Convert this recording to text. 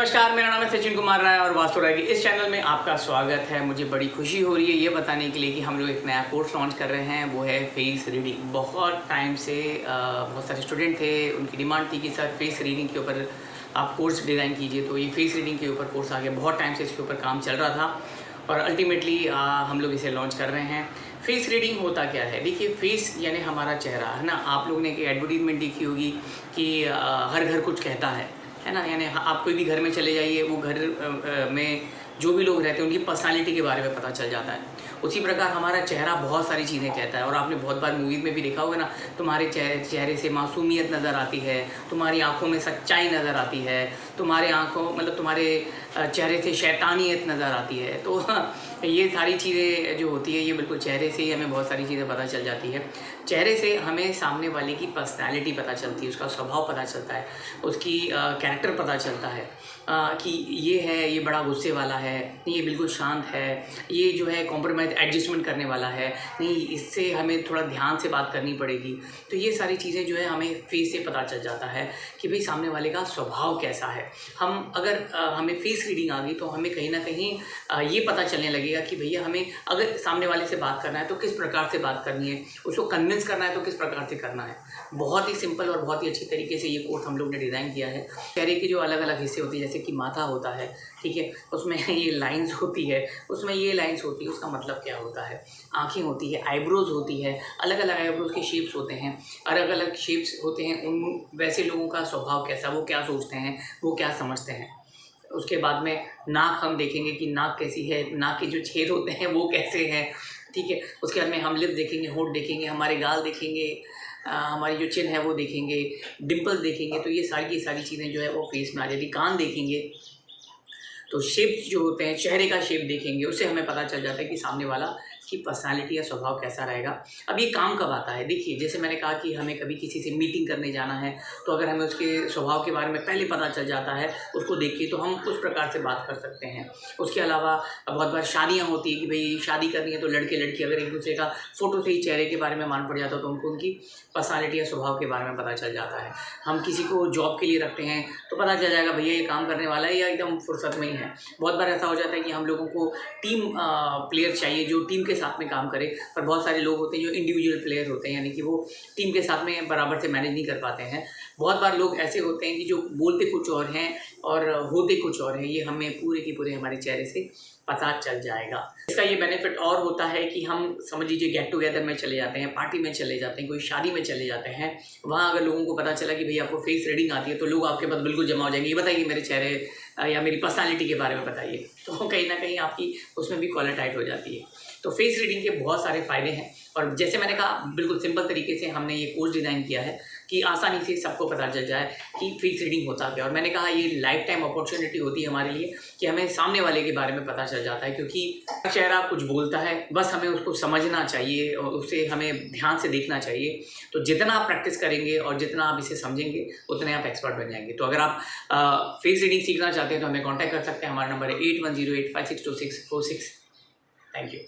नमस्कार, मेरा नाम है सचिन कुमार राय और वास्तु राय के इस चैनल में आपका स्वागत है। मुझे बड़ी खुशी हो रही है ये बताने के लिए कि हम लोग एक नया कोर्स लॉन्च कर रहे हैं, वो है फेस रीडिंग। बहुत टाइम से बहुत सारे स्टूडेंट थे, उनकी डिमांड थी कि सर फेस रीडिंग के ऊपर आप कोर्स डिज़ाइन कीजिए। तो ये फेस रीडिंग के ऊपर कोर्स आ गया। बहुत टाइम से इसके ऊपर काम चल रहा था और अल्टीमेटली हम लोग इसे लॉन्च कर रहे हैं। फेस रीडिंग होता क्या है? देखिए, फेस यानी हमारा चेहरा है ना। आप लोगों ने एक एडवर्टीजमेंट देखी होगी कि हर घर कुछ कहता है ना। यानी आप कोई भी घर में चले जाइए, वो घर में जो भी लोग रहते हैं उनकी पर्सनालिटी के बारे में पता चल जाता है। उसी प्रकार हमारा चेहरा बहुत सारी चीज़ें कहता है और आपने बहुत बार मूवीज़ में भी देखा होगा ना। तुम्हारे चेहरे से मासूमियत नज़र आती है, तुम्हारी आंखों में सच्चाई नज़र आती है, तुम्हारे आंखों मतलब तुम्हारे चेहरे से शैतानियत नज़र आती है। तो ये सारी चीज़ें जो होती है, ये बिल्कुल चेहरे से ही हमें बहुत सारी चीज़ें पता चल जाती है। चेहरे से हमें सामने वाले की पर्सनैलिटी पता चलती है, उसका स्वभाव पता चलता है, उसकी कैरेक्टर पता चलता है कि ये है, ये बड़ा गुस्से वाला है, नहीं ये बिल्कुल शांत है, ये जो है कॉम्प्रोमाइज़ एडजस्टमेंट करने वाला है, नहीं इससे हमें थोड़ा ध्यान से बात करनी पड़ेगी। तो ये सारी चीज़ें जो है हमें फेस से पता चल जाता है कि भाई सामने वाले का स्वभाव कैसा है। हम अगर हमें फेस रीडिंग आ गई तो हमें कहीं ना कहीं ये पता चलने लगेगा कि भैया हमें अगर सामने वाले से बात करना है तो किस प्रकार से बात करनी है, उसको कन्विंस करना है तो किस प्रकार से करना है। बहुत ही सिंपल और बहुत ही अच्छी तरीके से ये कोर्स हम लोग ने डिज़ाइन किया है। चेहरे के जो अलग अलग हिस्से होते हैं, जैसे कि माथा होता है, ठीक है, उसमें ये लाइंस होती है, उसमें ये लाइंस होती है, उसका मतलब क्या होता है। आँखें होती है, आईब्रोज होती है, अलग अलग आईब्रोज के शेप्स होते हैं, अलग अलग शेप्स होते हैं। उन वैसे लोगों का स्वभाव कैसा, वो क्या सोचते हैं, वो क्या समझते हैं। उसके बाद में नाक हम देखेंगे कि नाक कैसी है, नाक के जो छेद होते हैं वो कैसे हैं, ठीक है। उसके बाद में हम लिप देखेंगे, होंठ देखेंगे, हमारे गाल देखेंगे, हमारी जो चिन है वो देखेंगे, डिम्पल देखेंगे। तो ये सारी की सारी चीज़ें जो है वो फेस में आ जाती। कान देखेंगे, तो शेप्स जो होते हैं, चेहरे का शेप देखेंगे, उससे हमें पता चल जाता है कि सामने वाला की पर्सनालिटी या स्वभाव कैसा रहेगा। अब ये काम कब आता है? देखिए, जैसे मैंने कहा कि हमें कभी किसी से मीटिंग करने जाना है, तो अगर हमें उसके स्वभाव के बारे में पहले पता चल जाता है, उसको देख के, तो हम उस प्रकार से बात कर सकते हैं। उसके अलावा बहुत बार शादियाँ होती है कि भाई शादी करनी है, तो लड़के लड़की अगर एक दूसरे का फ़ोटो से ही चेहरे के बारे में मान पड़ जाता है, तो उनको उनकी पर्सनालिटी या स्वभाव के बारे में पता चल जाता है। हम किसी को जॉब के लिए रखते हैं तो पता चल जाएगा भैया ये काम करने वाला है या एकदम फुर्सत में ही है। बहुत बार ऐसा हो जाता है कि हम लोगों को टीम प्लेयर चाहिए जो टीम के साथ में काम करे, पर बहुत सारे लोग होते हैं जो इंडिविजुअल प्लेयर होते हैं, यानी कि वो टीम के साथ में बराबर से मैनेज नहीं कर पाते हैं। बहुत बार लोग ऐसे होते हैं कि जो बोलते कुछ और हैं और होते कुछ और हैं। ये हमें पूरे के पूरे हमारे चेहरे से पता चल जाएगा। इसका ये बेनिफिट और होता है कि हम समझ लीजिए गेट टुगेदर में चले जाते हैं, पार्टी में चले जाते हैं, कोई शादी में चले जाते हैं। वहाँ अगर लोगों को पता चला कि भई आपको फेस रीडिंग आती है, तो लोग आपके पास बिल्कुल जमा हो जाएंगे। ये बताइए मेरे चेहरे या मेरी पर्सनालिटी के बारे में बताइए। तो कहीं ना कहीं आपकी उसमें भी कॉलर टाइट हो जाती है। तो फेस रीडिंग के बहुत सारे फ़ायदे हैं और जैसे मैंने कहा बिल्कुल सिंपल तरीके से हमने ये कोर्स डिज़ाइन किया है कि आसानी से सबको पता चल जाए कि फेस रीडिंग होता क्या है। और मैंने कहा ये लाइफ टाइम अपॉर्चुनिटी होती है हमारे लिए कि हमें सामने वाले के बारे में पता चल जाता है, क्योंकि चेहरा कुछ बोलता है, बस हमें उसको समझना चाहिए और उसे हमें ध्यान से देखना चाहिए। तो जितना आप प्रैक्टिस करेंगे और जितना आप इसे समझेंगे, उतने आप एक्सपर्ट बन जाएंगे। तो अगर आप फेस रीडिंग सीखना चाहते हैं तो हमें कॉन्टैक्ट कर सकते हैं। हमारा नंबर है 8108562646। Thank you.